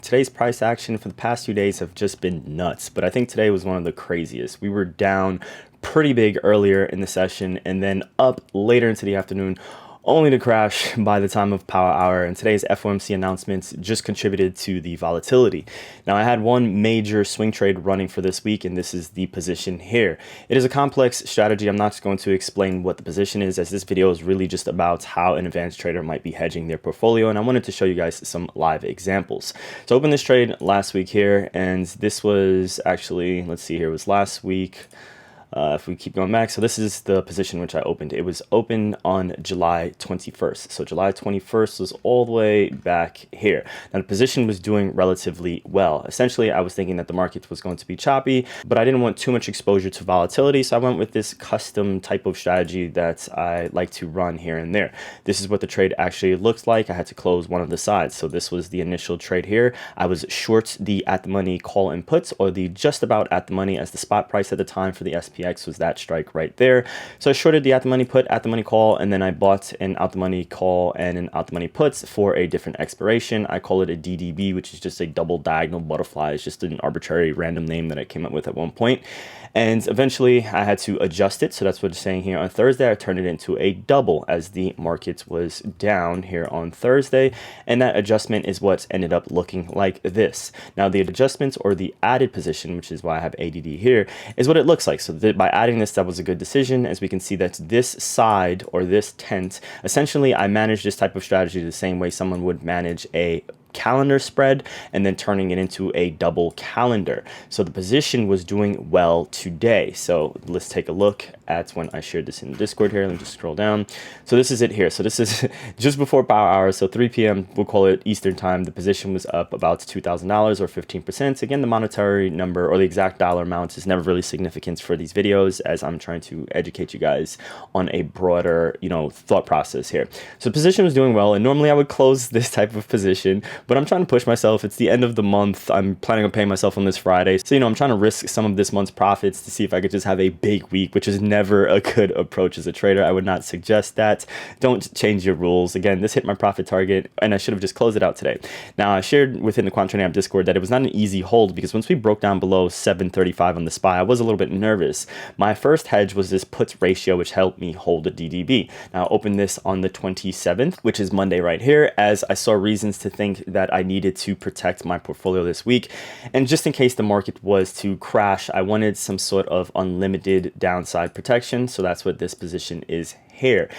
Today's price action for the past 2 days have just been nuts, but I think today was one of the craziest. We were down pretty big earlier in the session and then up later into the afternoon, only to crash by the time of power hour. And today's FOMC announcements just contributed to the volatility. Now, I had one major swing trade running for this week, and this is the position here. It is a complex strategy. I'm not going to explain what the position is, as this video is really just about how an advanced trader might be hedging their portfolio, and I wanted to show you guys some live examples. So I opened this trade last week here, and this was actually, let's see here, it was last week. If we keep going back, so this is the position which I opened. It was open on July 21st. So July 21st was all the way back here. Now the position was doing relatively well. Essentially, I was thinking that the market was going to be choppy, but I didn't want too much exposure to volatility. So I went with this custom type of strategy that I like to run here and there. This is what the trade actually looks like. I had to close one of the sides. So this was the initial trade here. I was short the at the money call and puts, or the just about at the money, as the spot price at the time for the SPX was that strike right there. So I shorted the at the money put, at the money call, and then I bought an out the money call and an out the money puts for a different expiration. I call it a DDB, which is just a double diagonal butterfly. It's just an arbitrary random name that I came up with at one point. And eventually I had to adjust it. So that's what it's saying here. On Thursday, I turned it into a double as the market was down here on Thursday. And that adjustment is what ended up looking like this. Now the adjustments, or the added position, which is why I have ADD here, is what it looks like. So by adding this, that was a good decision. As we can see, that's this side, or this tent. Essentially, I manage this type of strategy the same way someone would manage a calendar spread, and then turning it into a double calendar. So the position was doing well today. So let's take a look at when I shared this in Discord here. Let me just scroll down. So this is it here. So this is just before power hour. So 3 p.m. we'll call it Eastern time. The position was up about $2,000 or 15%. Again, the monetary number or the exact dollar amount is never really significant for these videos, as I'm trying to educate you guys on a broader, thought process here. So the position was doing well, and normally I would close this type of position, but I'm trying to push myself. It's the end of the month. I'm planning on paying myself on this Friday. So, I'm trying to risk some of this month's profits to see if I could just have a big week, which is never a good approach as a trader. I would not suggest that. Don't change your rules. Again, this hit my profit target, and I should have just closed it out today. Now, I shared within the Quant Trading App Discord that it was not an easy hold, because once we broke down below 735 on the SPY, I was a little bit nervous. My first hedge was this puts ratio, which helped me hold a DDB. Now, I opened this on the 27th, which is Monday right here, as I saw reasons to think that I needed to protect my portfolio this week. And just in case the market was to crash, I wanted some sort of unlimited downside protection. So that's what this position is here.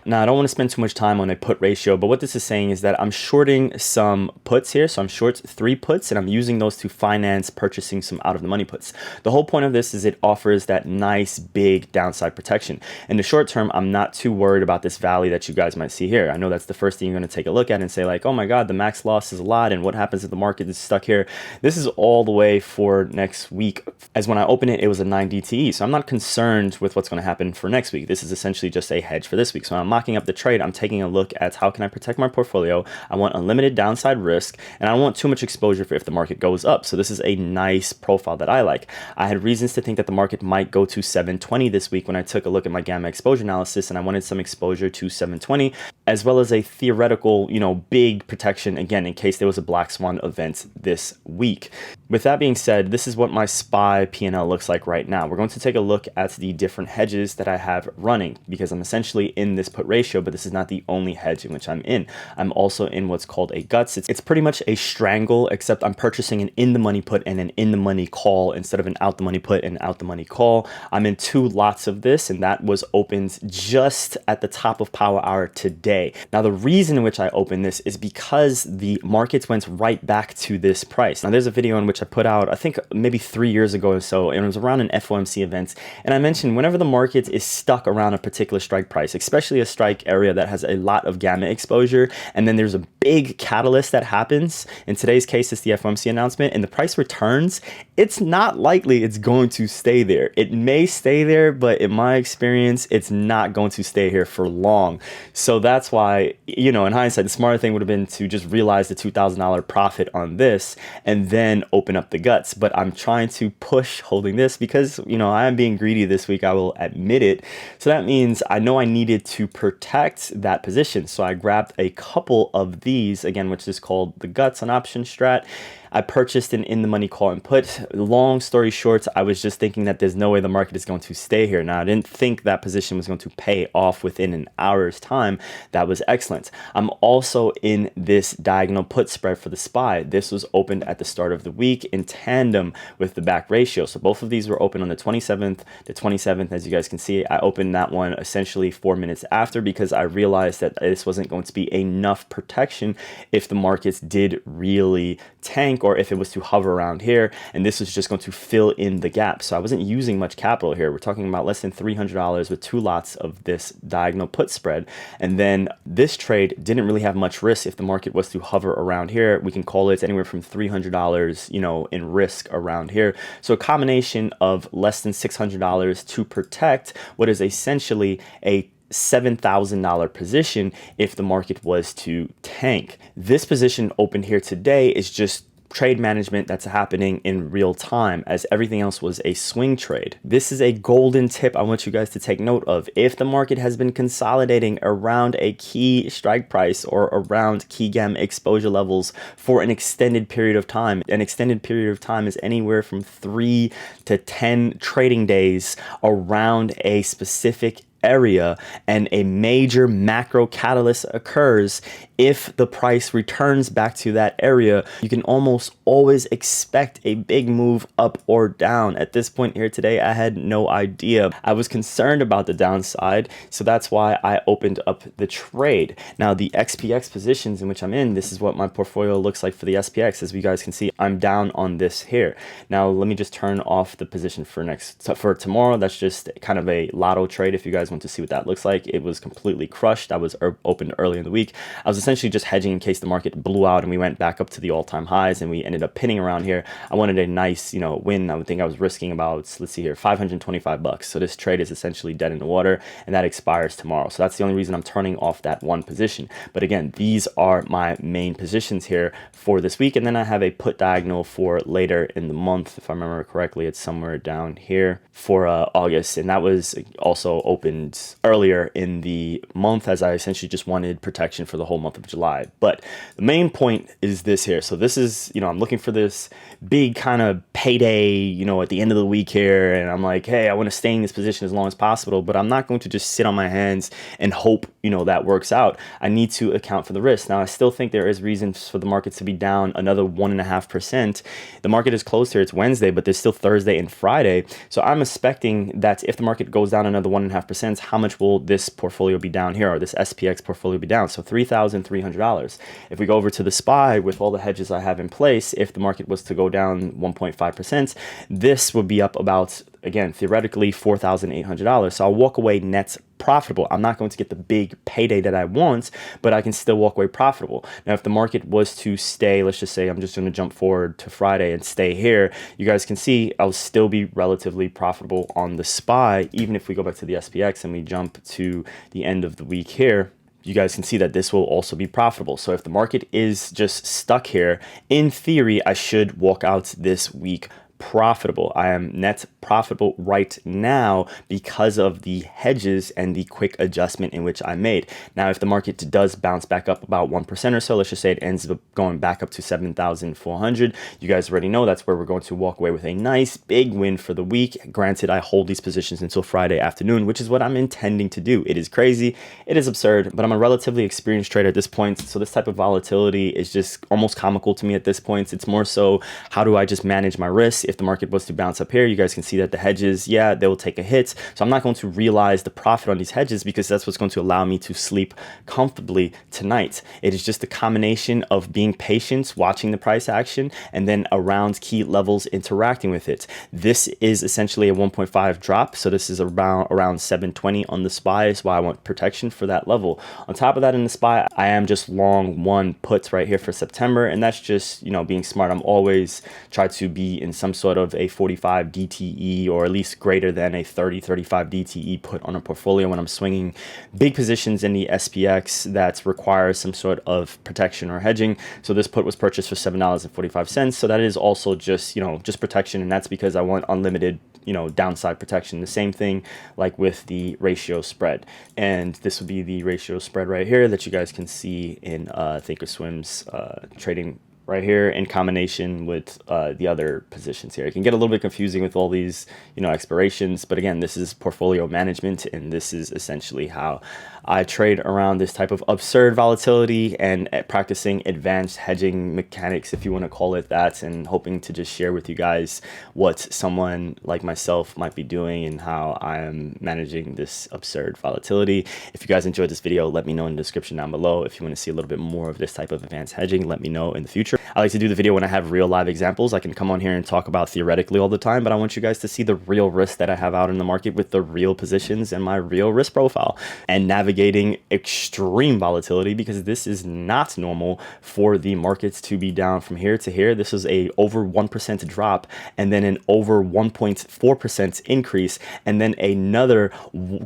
Now, I don't want to spend too much time on a put ratio, but what this is saying is that I'm shorting some puts here. So I'm short 3 puts, and I'm using those to finance purchasing some out of the money puts. The whole point of this is it offers that nice big downside protection. In the short term, I'm not too worried about this valley that you guys might see here. I know that's the first thing you're going to take a look at and say like, oh my God, the max loss is a lot, and what happens if the market is stuck here? This is all the way for next week, as when I open it, it was a 9 DTE. So I'm not concerned with what's going to happen for next week. This is essentially just a hedge for this week. So I'm mocking up the trade. I'm taking a look at how can I protect my portfolio. I want unlimited downside risk, and I don't want too much exposure for if the market goes up. So this is a nice profile that I like. I had reasons to think that the market might go to 720 this week when I took a look at my gamma exposure analysis, and I wanted some exposure to 720, as well as a theoretical, big protection, again, in case there was a black swan event this week. With that being said, this is what my SPY P&L looks like right now. We're going to take a look at the different hedges that I have running, because I'm essentially in this put ratio, but this is not the only hedge in which I'm in. I'm also in what's called a guts. It's pretty much a strangle, except I'm purchasing an in the money put and an in the money call instead of an out the money put and out the money call. I'm in 2 lots of this, and that was opened just at the top of power hour today. Now, the reason in which I opened this is because the markets went right back to this price. Now, there's a video in which I put out, I think maybe 3 years ago or so, and it was around an FOMC event. And I mentioned whenever the market is stuck around a particular strike price, especially a strike area that has a lot of gamma exposure, and then there's a big catalyst that happens. In today's case, it's the FOMC announcement, and the price returns. It's not likely it's going to stay there. It may stay there, but in my experience, it's not going to stay here for long. So that's why, in hindsight, the smarter thing would have been to just realize the $2,000 profit on this and then open up the guts. But I'm trying to push holding this because, I am being greedy this week. I will admit it. So that means I know I needed to protect that position. So I grabbed a couple of these these, again, which is called the guts on option strat. I purchased an in the money call and put. Long story short, I was just thinking that there's no way the market is going to stay here. Now, I didn't think that position was going to pay off within an hour's time. That was excellent. I'm also in this diagonal put spread for the SPY. This was opened at the start of the week in tandem with the back ratio. So both of these were open on the 27th. The 27th, as you guys can see, I opened that one essentially 4 minutes after because I realized that this wasn't going to be enough protection if the markets did really tank or if it was to hover around here, and this was just going to fill in the gap. So I wasn't using much capital here. We're talking about less than $300 with 2 lots of this diagonal put spread. And then this trade didn't really have much risk. If the market was to hover around here, we can call it anywhere from $300, in risk around here. So a combination of less than $600 to protect what is essentially a $7,000 position if the market was to tank. This position opened here today is just trade management that's happening in real time, as everything else was a swing trade. This is a golden tip I want you guys to take note of. If the market has been consolidating around a key strike price or around key gam exposure levels for an extended period of time, an extended period of time is anywhere from 3 to 10 trading days around a specific area, and a major macro catalyst occurs, if the price returns back to that area, you can almost always expect a big move up or down. At this point here today, I had no idea. I was concerned about the downside, so that's why I opened up the trade. Now, the XPX positions in which I'm in, this is what my portfolio looks like for the SPX. As you guys can see, I'm down on this here. Now, let me just turn off the position for tomorrow. That's just kind of a lotto trade if you guys want to see what that looks like. It was completely crushed. I was opened early in the week. I was essentially just hedging in case the market blew out and we went back up to the all-time highs and we ended up pinning around here. I wanted a nice, win. I would think I was risking about, let's see here, $525. So this trade is essentially dead in the water, and that expires tomorrow. So that's the only reason I'm turning off that one position. But again, these are my main positions here for this week. And then I have a put diagonal for later in the month. If I remember correctly, it's somewhere down here for August. And that was also opened earlier in the month, as I essentially just wanted protection for the whole month of July. But the main point is this here. So this is, I'm looking for this big kind of payday, at the end of the week here. And I'm like, hey, I want to stay in this position as long as possible, but I'm not going to just sit on my hands and hope, that works out. I need to account for the risk. Now, I still think there is reasons for the markets to be down another 1.5%. The market is closed here. It's Wednesday, but there's still Thursday and Friday. So I'm expecting that if the market goes down another 1.5%, how much will this portfolio be down here, or this SPX portfolio be down? So $3,300. If we go over to the SPY with all the hedges I have in place, if the market was to go down 1.5%, this would be up about, again, theoretically $4,800. So I'll walk away net profitable. I'm not going to get the big payday that I want, but I can still walk away profitable. Now, if the market was to stay, let's just say I'm just going to jump forward to Friday and stay here, you guys can see I'll still be relatively profitable on the SPY. Even if we go back to the SPX and we jump to the end of the week here, you guys can see that this will also be profitable. So if the market is just stuck here, in theory, I should walk out this week profitable. I am net profitable right now because of the hedges and the quick adjustment in which I made. Now, if the market does bounce back up about 1% or so, let's just say it ends up going back up to 7,400. You guys already know that's where we're going to walk away with a nice big win for the week. Granted, I hold these positions until Friday afternoon, which is what I'm intending to do. It is crazy. It is absurd, but I'm a relatively experienced trader at this point. So this type of volatility is just almost comical to me at this point. It's more so, how do I just manage my risk? If the market was to bounce up here, you guys can see that the hedges, yeah, they will take a hit. So I'm not going to realize the profit on these hedges because that's what's going to allow me to sleep comfortably tonight. It is just a combination of being patient, watching the price action, and then around key levels interacting with it. This is essentially a 1.5 drop. So this is around 720 on the SPY, is why I want protection for that level. On top of that, in the SPY, I am just long one puts right here for September. And that's just, being smart. I'm always try to be in some sort of a 45 DTE, or at least greater than a 35 DTE put on a portfolio when I'm swinging big positions in the SPX that requires some sort of protection or hedging. So this put was purchased for $7.45. So that is also just, just protection. And that's because I want unlimited, downside protection. The same thing like with the ratio spread. And this would be the ratio spread right here that you guys can see in Thinkorswim's trading right here in combination with the other positions here. It can get a little bit confusing with all these, expirations, but again, this is portfolio management, and this is essentially how I trade around this type of absurd volatility and practicing advanced hedging mechanics, if you want to call it that, and hoping to just share with you guys what someone like myself might be doing and how I am managing this absurd volatility. If you guys enjoyed this video, let me know in the description down below. If you want to see a little bit more of this type of advanced hedging, let me know in the future. I like to do the video when I have real live examples. I can come on here and talk about theoretically all the time, but I want you guys to see the real risk that I have out in the market with the real positions and my real risk profile and navigating extreme volatility, because this is not normal for the markets to be down from here to here. This is a over 1% drop, and then an over 1.4% increase, and then another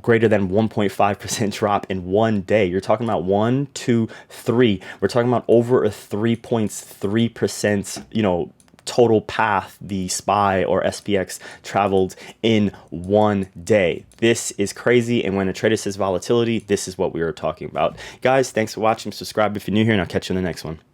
greater than 1.5% drop in one day. You're talking about 1, 2, 3. We're talking about over a 3.3%, total path the SPY or SPX traveled in one day. This is crazy. And when a trader says volatility, this is what we are talking about. Guys, thanks for watching. Subscribe if you're new here, and I'll catch you in the next one.